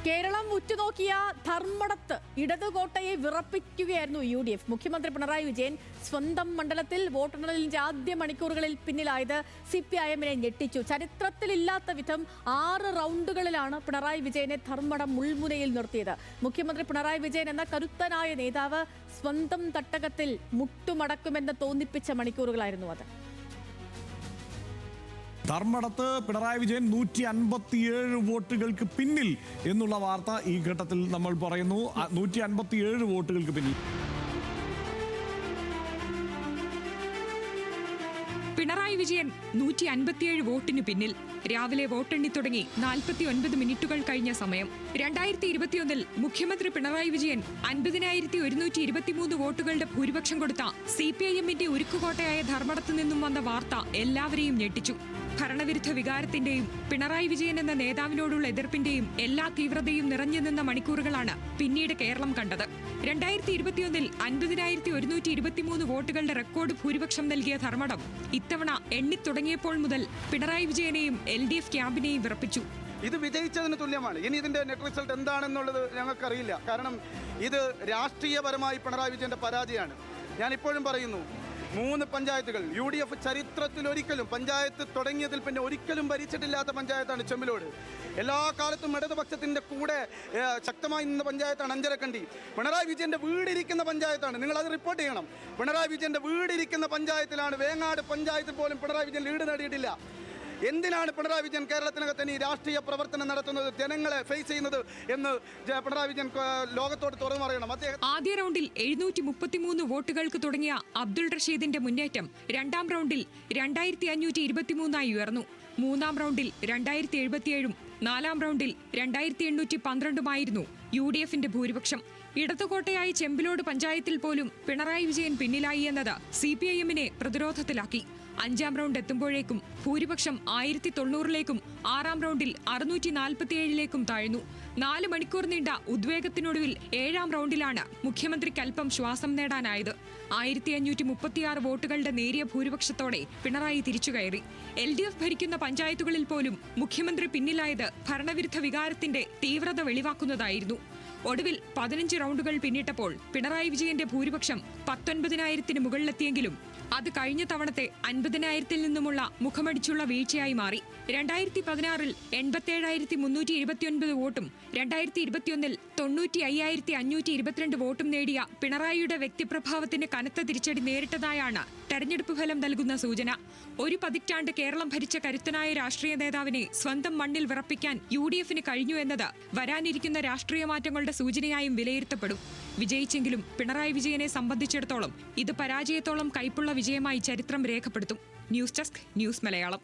Keralam ഉറ്റുനോക്കിയ ധർമ്മടത്ത് ഇടതുകോട്ടയെ വിറപ്പിക്കുകയായിരുന്നു UDF. മുഖ്യമന്ത്രി പിണറായി വിജയൻ സ്വന്തം മണ്ഡലത്തിൽ വോട്ടെണ്ണലിന്റെ ആദ്യ മണിക്കൂറുകളിൽ പിന്നിലായത് CPIM-നെ ഞെട്ടിച്ചു. ചരിത്രത്തിലില്ലാത്ത വിധം 6 റൗണ്ടുകളിലാണ് പിണറായി വിജയനെ ധർമ്മടം മുൾമുനയിൽ നിർത്തിയത്. മുഖ്യമന്ത്രി പിണറായി വിജയൻ എന്ന കരുത്തനായ നേതാവ് സ്വന്തം തട്ടകത്തിൽ മുട്ടുമടക്കുമെന്ന് തോന്നിപ്പിച്ച മണിക്കൂറുകളായിരുന്നു അത്. ധർമ്മടത്ത് പിണറായി വിജയൻ 157 വോട്ടുകൾക്ക് പിന്നിൽ എന്നുള്ള വാർത്ത ഈ ഘട്ടത്തിൽ നമ്മൾ പറയുന്നു. 157 വോട്ടുകൾക്ക് പിന്നിൽ. പിണറായി വിജയൻ 157 വോട്ടിന് പിന്നിൽ. രാവിലെ വോട്ടെണ്ണി തുടങ്ങി 49 മിനിറ്റുകൾ കഴിഞ്ഞ സമയം. 2021 മുഖ്യമന്ത്രി പിണറായി വിജയൻ 50,123 വോട്ടുകളുടെ ഭൂരിപക്ഷം കൊടുത്ത CPIM-ന്റെ ഉരുക്കുകോട്ടയായ ധർമ്മടത്തു നിന്നും വന്ന വാർത്ത എല്ലാവരെയും ഞെട്ടിച്ചു. ഭരണവിരുദ്ധ വികാരത്തിന്റെയും പിണറായി വിജയൻ എന്ന നേതാവിനോടുള്ള എതിർപ്പിന്റെയും എല്ലാ തീവ്രതയും നിറഞ്ഞു നിന്ന മണിക്കൂറുകളാണ് പിന്നീട് കേരളം കണ്ടത്. 2021 50,123 വോട്ടുകളുടെ റെക്കോർഡ് ഭൂരിപക്ഷം നൽകിയ ധർമ്മടം ഇത്തവണ എണ്ണിത്തുടങ്ങിയപ്പോൾ മുതൽ പിണറായി വിജയനെയും LDF ക്യാമ്പിനെയും വിറപ്പിച്ചു. ഇത് വിജയിച്ചതിന് തുല്യമാണ്. ഇനി ഇതിന്റെ നെറ്റ് റിസൾട്ട് എന്താണെന്നുള്ളത് ഞങ്ങൾക്കറിയില്ല. കാരണം ഇത് രാഷ്ട്രീയപരമായി പിണറായി വിജയന്റെ പരാജയമാണ്. ഞാൻ ഇപ്പോഴും പറയുന്നു, 3 പഞ്ചായത്തുകൾ UDF ചരിത്രത്തിലൊരിക്കലും പഞ്ചായത്ത് തുടങ്ങിയതിൽ പിന്നെ ഒരിക്കലും ഭരിച്ചിട്ടില്ലാത്ത പഞ്ചായത്താണ് ചെമ്പിലോട്. എല്ലാ കാലത്തും ഇടതുപക്ഷത്തിൻ്റെ കൂടെ ശക്തമായി നിന്ന പഞ്ചായത്താണ് അഞ്ചരക്കണ്ടി. പിണറായി വിജയൻ്റെ വീടിരിക്കുന്ന പഞ്ചായത്താണ്. നിങ്ങളത് റിപ്പോർട്ട് ചെയ്യണം. പിണറായി വിജയൻ്റെ വീടിരിക്കുന്ന പഞ്ചായത്തിലാണ്. വേങ്ങാട് പഞ്ചായത്തിൽ പോലും പിണറായി വിജയൻ ലീഡ് നേടിയിട്ടില്ല. എന്തിനാണ് പിണറായി വിജയൻ കേരളത്തിനകത്ത് ഈ രാഷ്ട്രീയ പ്രവർത്തനം നടത്തുന്നത്, ജനങ്ങളെ ഫേസ് ചെയ്യുന്നത് എന്ന് പിണറായി വിജയൻ ലോകത്തോട് തുറന്നു പറയണം. ആദ്യ റൗണ്ടിൽ 733 വോട്ടുകൾക്ക് തുടങ്ങിയ അബ്ദുൾ റഷീദിന്റെ മുന്നേറ്റം 2ാം റൗണ്ടിൽ 2523 ഉയർന്നു. 3ാം റൗണ്ടിൽ 2077-ഉം 4ാം റൗണ്ടിൽ 2812-ഉമായിരുന്നു UDF-ന്റെ ഭൂരിപക്ഷം. ഇടതുകോട്ടയായ ചെമ്പിലോട് പഞ്ചായത്തിൽ പോലും പിണറായി വിജയൻ പിന്നിലായി എന്നത് CPIM-നെ പ്രതിരോധത്തിലാക്കി. 5ാം റൗണ്ട് എത്തുമ്പോഴേക്കും ഭൂരിപക്ഷം 1090-ലേക്കും 6ാം റൗണ്ടിൽ 647-ലേക്കും താഴ്ന്നു. 4 മണിക്കൂർ നീണ്ട ഉദ്വേഗത്തിനൊടുവിൽ 7ാം റൗണ്ടിലാണ് മുഖ്യമന്ത്രിക്ക് അല്പം ശ്വാസം നേടാനായത്. 1536 വോട്ടുകളുടെ നേരിയ ഭൂരിപക്ഷത്തോടെ പിണറായി തിരിച്ചുകയറി. LDF ഭരിക്കുന്ന പഞ്ചായത്തുകളിൽ പോലും മുഖ്യമന്ത്രി പിന്നിലായത് ഭരണവിരുദ്ധ വികാരത്തിന്റെ തീവ്രത വെളിവാക്കുന്നതായിരുന്നു. ഒടുവിൽ 15 റൗണ്ടുകൾ പിന്നിട്ടപ്പോൾ പിണറായി വിജയന്റെ ഭൂരിപക്ഷം 19,000-ന് മുകളിലെത്തിയെങ്കിലും അത് കഴിഞ്ഞ തവണത്തെ 50,000-ൽ നിന്നുമുള്ള മുഖമടിച്ചുള്ള വീഴ്ചയായി മാറി. 2016-ൽ 87,329 വോട്ടും 2021-ൽ 95,522 വോട്ടും നേടിയ പിണറായിയുടെ വ്യക്തിപ്രഭാവത്തിന് കനത്ത തിരിച്ചടി നേരിട്ടതായാണ് തെരഞ്ഞെടുപ്പ് ഫലം നൽകുന്ന സൂചന. ഒരു പതിറ്റാണ്ട് കേരളം ഭരിച്ച കരുത്തനായ രാഷ്ട്രീയ നേതാവിനെ സ്വന്തം മണ്ണിൽ വിറപ്പിക്കാൻ UDF-ന് കഴിഞ്ഞു എന്നത് വരാനിരിക്കുന്ന രാഷ്ട്രീയ മാറ്റങ്ങളുടെ സൂചനയായും വിലയിരുത്തപ്പെടും. വിജയിച്ചെങ്കിലും പിണറായി വിജയനെ സംബന്ധിച്ചിടത്തോളം ഇത് പരാജയത്തോളം കൈപ്പുള്ള വിജയമായി ചരിത്രം രേഖപ്പെടുത്തും. News desk, news Malayalam.